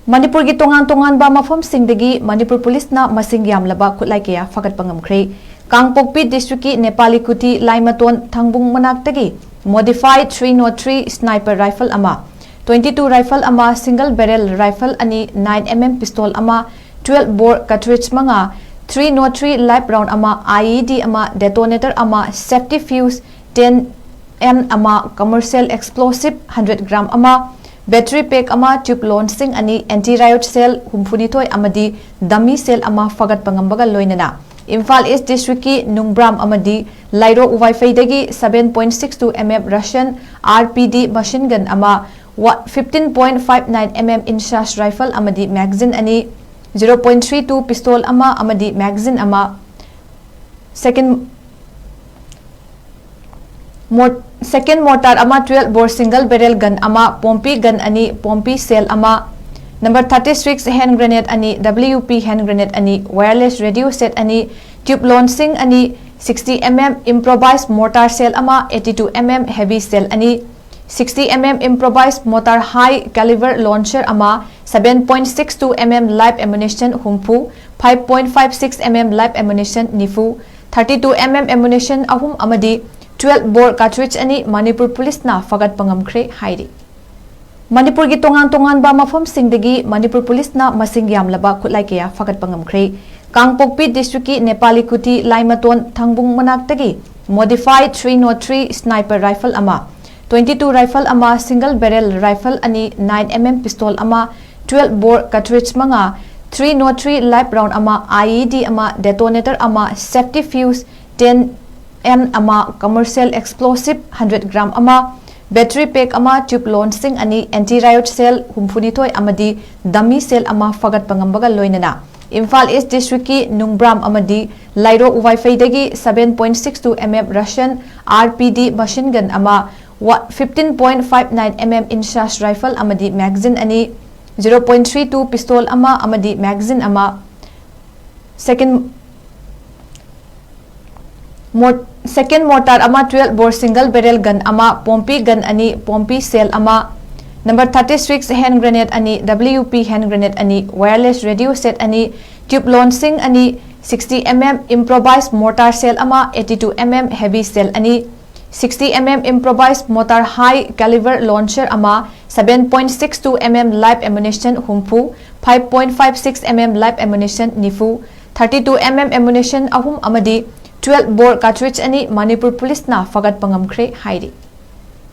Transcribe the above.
Manipur gi tongan ba mafam singdagi Manipur police na masing yamlaba khutlai kaya fagat pangamkhre Kangpokpi district ki Nepali kuti Laimaton thangbung manaktagi modified 303 sniper rifle ama 22 rifle ama single barrel rifle ani 9mm pistol ama 12 bore cartridge manga 303 live round ama IED ama detonator ama safety fuse 10N ama commercial explosive 100 gram ama battery pack ama tube launching ani anti riot cell humfunithoi amadi dummy cell ama fagat pangambaga loinana Imphal East District ki Nungbram amadi Lairo Wi-Fi dagi 7.62 mm Russian RPD machine gun ama 15.59 mm Inshas rifle amadi magazine ani 0.32 pistol ama amadi magazine ama second mortar ama 12 bore single barrel gun ama pompi gun ani pompi cell ama Number 36 hand grenade ani WP hand grenade ani wireless radio set ani tube launching ani 60mm improvised mortar cell ama 82mm heavy cell ani 60mm improvised mortar high caliber launcher ama 7.62mm live ammunition humpu 5.56mm live ammunition nifu 32mm ammunition ahum amadi 12 bore cartridge ani Manipur police na fagat pangamkhre hairi Manipur gi tongan ba mafam singdagi Manipur police na masing yamlaba khutlai kaya fagat pangamkhre Kangpokpi district ki Nepali kuti Laimaton thangbung manaktagi modified 303 sniper rifle ama 22 rifle ama single barrel rifle ani 9mm pistol ama 12 bore cartridge manga 303 live round ama IED ama detonator ama safety fuse 10N ama commercial explosive 100 gram ama battery pack ama tube launching ani anti riot cell humfunithoi amadi dummy cell ama fagat pangambaga loinana Imphal East District ki Nungbram amadi Lairo Wi-Fi dagi 7.62 mm Russian RPD machine gun ama 15.59 mm Inshas rifle amadi magazine ani 0.32 pistol ama amadi magazine ama second mortar ama 12 bore single barrel gun ama pompi gun ani pompi cell ama Number 36 hand grenade ani WP hand grenade ani wireless radio set ani tube launching ani 60mm improvised mortar cell ama 82mm heavy cell ani 60mm improvised mortar high caliber launcher ama 7.62mm live ammunition humpu 5.56mm live ammunition nifu 32mm ammunition ahum amadi 12 bore cartridge ani Manipur police na fagat pangamkhre hairi